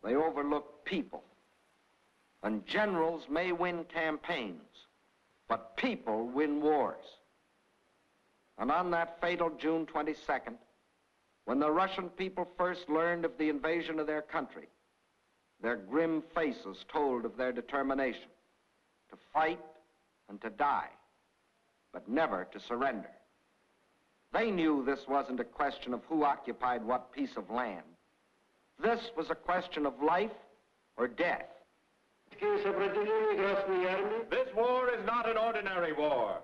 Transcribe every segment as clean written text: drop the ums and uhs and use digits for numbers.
They overlook people. And generals may win campaigns, but people win wars. And on that fatal June 22nd, when the Russian people first learned of the invasion of their country, their grim faces told of their determination to fight and to die, but never to surrender. They knew this wasn't a question of who occupied what piece of land. This was a question of life or death. This war is not an ordinary war.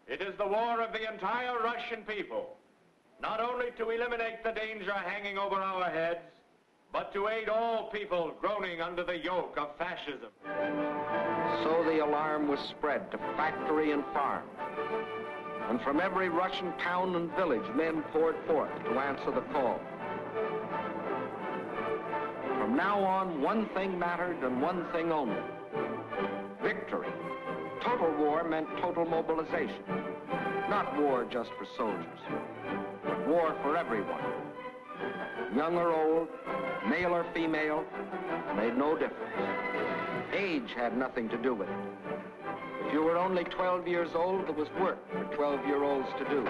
It is the war of the entire Russian people, not only to eliminate the danger hanging over our heads, but to aid all people groaning under the yoke of fascism. So the alarm was spread to factory and farm. And from every Russian town and village, men poured forth to answer the call. From now on, one thing mattered and one thing only: victory. Total war meant total mobilization. Not war just for soldiers, but war for everyone. Young or old, male or female, made no difference. Age had nothing to do with it. If you were only 12 years old, there was work for 12-year-olds to do.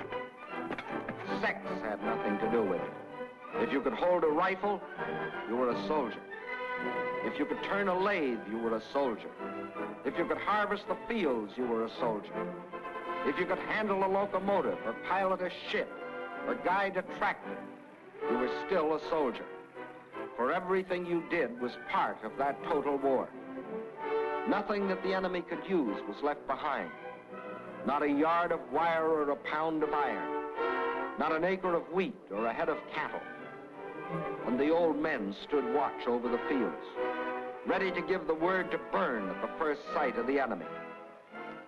Sex had nothing to do with it. If you could hold a rifle, you were a soldier. If you could turn a lathe, you were a soldier. If you could harvest the fields, you were a soldier. If you could handle a locomotive or pilot a ship or guide a tractor, you were still a soldier. For everything you did was part of that total war. Nothing that the enemy could use was left behind. Not a yard of wire or a pound of iron. Not an acre of wheat or a head of cattle. And the old men stood watch over the fields, ready to give the word to burn at the first sight of the enemy.